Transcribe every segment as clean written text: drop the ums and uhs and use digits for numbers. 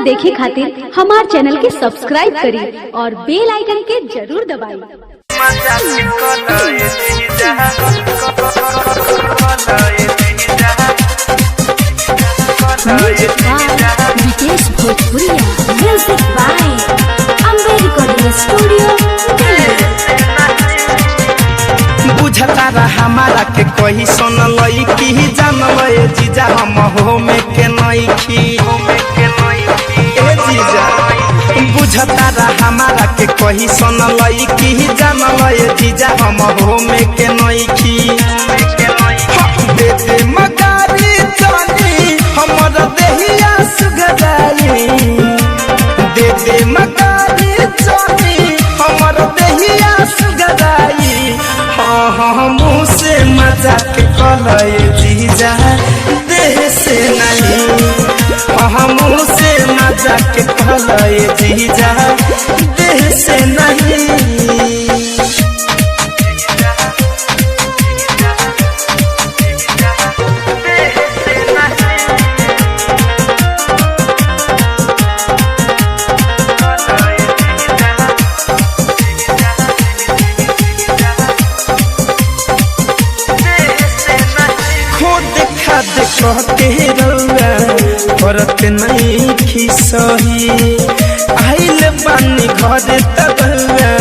देखे खातिर हमार चैनल के सब्सक्राइब करी और बेल आइकन के जरूर दबाई। Vikesh Bhojpuriya music by Ambe recording studio. बुझता रहा हमारा के कोई सुन लई की जान लए जीजा हम हो में के नई खी ए जीजा। बुझता रहा हमारा के कोई सुन लई की जान लए जीजा हम हो में के नई खी। दे दे मगारी जानी हमर देहिया सुगदाई। दे दे मगारी जानी हमर देहिया सुगदाई। मुँह से मजाक कलए जीजा देह से नहीं। मुँह से मजाक कलए जीजा देह से नहीं। कहते रउआ करत नहीं खिसही। आइल पानी घर तबुआ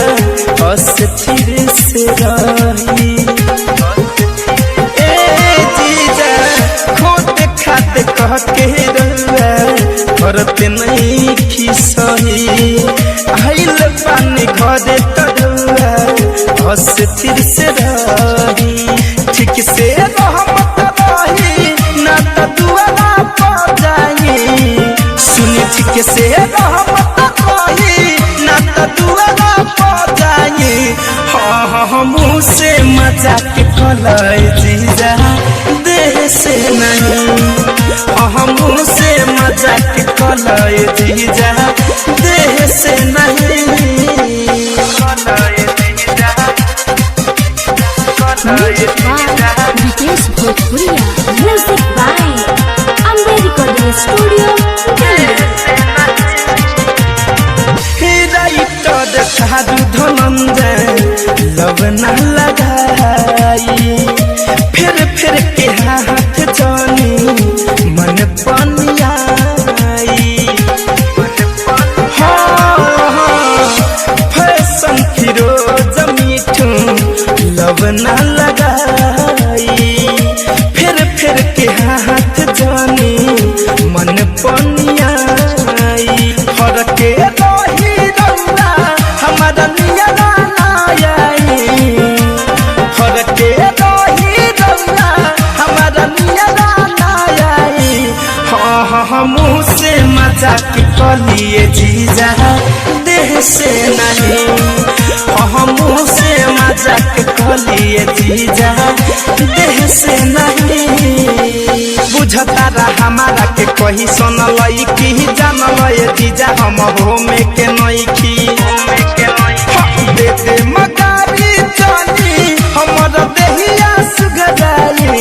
अस्थिर से रही। ए जीजा खोद खाद कहते रउआ करत नहीं खिसही। आइल पानी घर तबुआ अस्थिर से रही। ठीक से ना तो दुआरा पर जाई। सुनी ठीक से ना तो दुआरा पर जाई। हाँ मुँह से मजाक कलए जीजा देह से नहीं। हाँ मुँह से मजाक कलए जीजा देह से नहीं। Vikesh Bhojpuriya music by Ambe recording studio. Sadhu Dhananjay लब न लगाई। फिर के हाथ जानी मन पनियाई। फैशन फिरोज मीठू लब न लगाई। फिर के हाथ जानी मन पनियाई। फरक हमारा नियरा आई। फरक हमारा नियरा आई। हाँ मुँह से मजाक कलिए जीजा देह से नहीं। हाँ मुँह से मजाक कलिए जीजा देह से नहीं। बुझता रहा हमारा के कही सुन लई की जान लए जीजा हम हो में के नई खी। दे दे मगारी जानी हमर देहिया सुगदाई।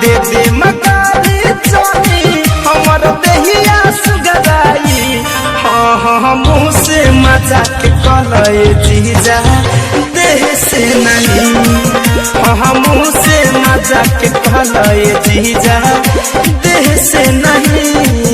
दे दे मगारी जानी हमर देहिया सुगदाई। हाँ मुँह से मजाक कलए जीजा देह से नहीं। हाँ मुँह से मजाक कलए जीजा देह से नहीं।